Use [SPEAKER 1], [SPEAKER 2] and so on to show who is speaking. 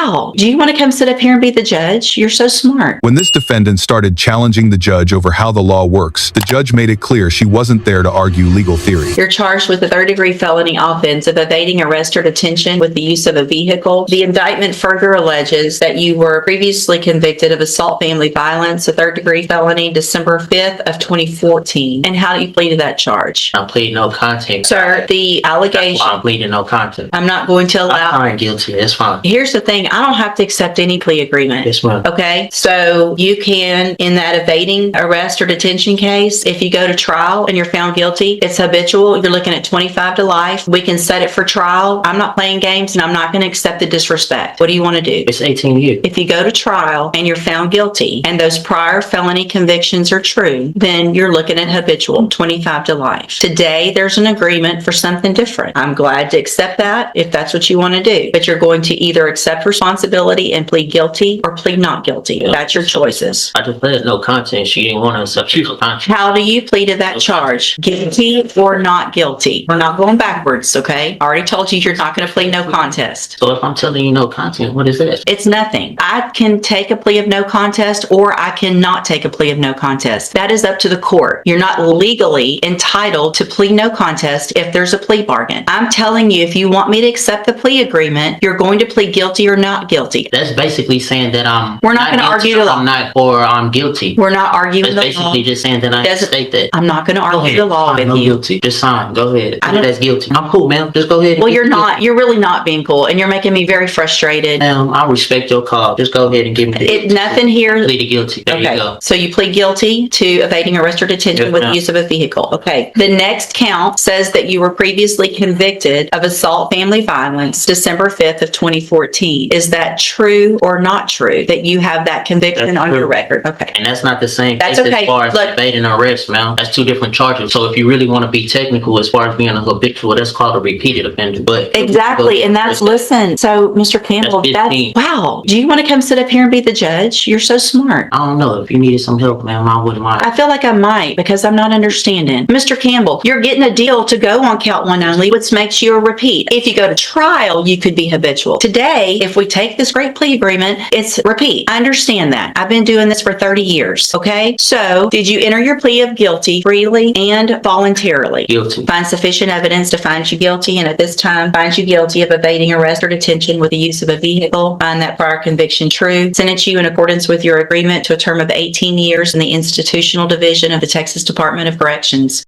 [SPEAKER 1] Wow. Do you want to come sit up here and be the judge? You're so smart.
[SPEAKER 2] When this defendant started challenging the judge over how the law works, the judge made it clear she wasn't there to argue legal theory.
[SPEAKER 1] You're charged with a third-degree felony offense of evading arrest or detention with the use of a vehicle. The indictment further alleges that you were previously convicted of assault family violence, a third-degree felony, December 5th of 2014. And how do you plead to that charge?
[SPEAKER 3] I'm pleading no contest.
[SPEAKER 1] Sir, the allegation...
[SPEAKER 3] I'm pleading no contest.
[SPEAKER 1] I'm not going to allow...
[SPEAKER 3] I'm guilty. That's fine.
[SPEAKER 1] Here's the thing. I don't have to accept any plea agreement.
[SPEAKER 3] Yes, ma'am.
[SPEAKER 1] Okay? So you can, in that evading arrest or detention case, if you go to trial and you're found guilty, it's habitual. You're looking at 25 to life. We can set it for trial. I'm not playing games and I'm not going to accept the disrespect. What do you want to do?
[SPEAKER 3] It's 18 years.
[SPEAKER 1] If you go to trial and you're found guilty and those prior felony convictions are true, then you're looking at habitual, 25 to life. Today, there's an agreement for something different. I'm glad to accept that if that's what you want to do. But you're going to either accept responsibility and plead guilty or plead not guilty.
[SPEAKER 3] Yeah.
[SPEAKER 1] That's your choices.
[SPEAKER 3] I just pleaded no contest. She didn't want to accept no contest.
[SPEAKER 1] How do you plead to that charge? Guilty or not guilty? We're not going backwards, okay? I already told you you're not going to plead no contest.
[SPEAKER 3] So if I'm telling you no contest, what is this?
[SPEAKER 1] It's nothing. I can take a plea of no contest or I cannot take a plea of no contest. That is up to the court. You're not legally entitled to plead no contest if there's a plea bargain. I'm telling you, if you want me to accept the plea agreement, you're going to plead guilty or not guilty.
[SPEAKER 3] That's basically saying that
[SPEAKER 1] We're not going to argue the law.
[SPEAKER 3] I'm not, or I'm guilty.
[SPEAKER 1] We're not arguing
[SPEAKER 3] That's
[SPEAKER 1] the law.
[SPEAKER 3] basically just saying that I state that.
[SPEAKER 1] I'm not going to
[SPEAKER 3] Go
[SPEAKER 1] argue
[SPEAKER 3] ahead.
[SPEAKER 1] the law with
[SPEAKER 3] No
[SPEAKER 1] you.
[SPEAKER 3] guilty. Just sign. Go ahead.
[SPEAKER 1] I don't-
[SPEAKER 3] That's guilty. I'm cool, ma'am. Just go ahead.
[SPEAKER 1] Well, you're not. You're really not being cool, and you're making me very frustrated.
[SPEAKER 3] Ma'am, I respect your call. Just go ahead and give me
[SPEAKER 1] Nothing here.
[SPEAKER 3] plead guilty. There you go.
[SPEAKER 1] So you plead guilty to evading arrest or detention
[SPEAKER 3] Yes,
[SPEAKER 1] with
[SPEAKER 3] ma'am.
[SPEAKER 1] the use of a vehicle. Okay. The next count says that you were previously convicted of assault family violence, December 5th of 2014. Is that true or not true that you have that conviction
[SPEAKER 3] That's
[SPEAKER 1] on
[SPEAKER 3] true.
[SPEAKER 1] your record? Okay.
[SPEAKER 3] And that's not the same
[SPEAKER 1] That's
[SPEAKER 3] case
[SPEAKER 1] okay.
[SPEAKER 3] as far as
[SPEAKER 1] Look-
[SPEAKER 3] evading arrest, ma'am. That's two different charges. So if you really want to be technical as far as being a habitual, that's called a repeated offender. But
[SPEAKER 1] Exactly. And that's, listen, so Mr. Campbell,
[SPEAKER 3] That's
[SPEAKER 1] that's,
[SPEAKER 3] 15.
[SPEAKER 1] wow. Do you want to come sit up here and be the judge? You're so smart.
[SPEAKER 3] I don't know. If you needed some help, ma'am, I wouldn't mind.
[SPEAKER 1] I feel like I might because I'm not understanding. Mr. Campbell, you're getting a deal to go on count one only, which makes you a repeat. If you go to trial, you could be habitual. Today, if we take this great plea agreement, it's repeat. I understand that. I've been doing this for 30 years. Okay. So did you enter your plea of guilty freely and voluntarily?
[SPEAKER 3] Guilty.
[SPEAKER 1] Find sufficient evidence to find you guilty, and at this time, find you guilty of evading arrest or detention with the use of a vehicle. Find that prior conviction true. Sentence you in accordance with your agreement to a term of 18 years in the institutional division of the Texas Department of Corrections.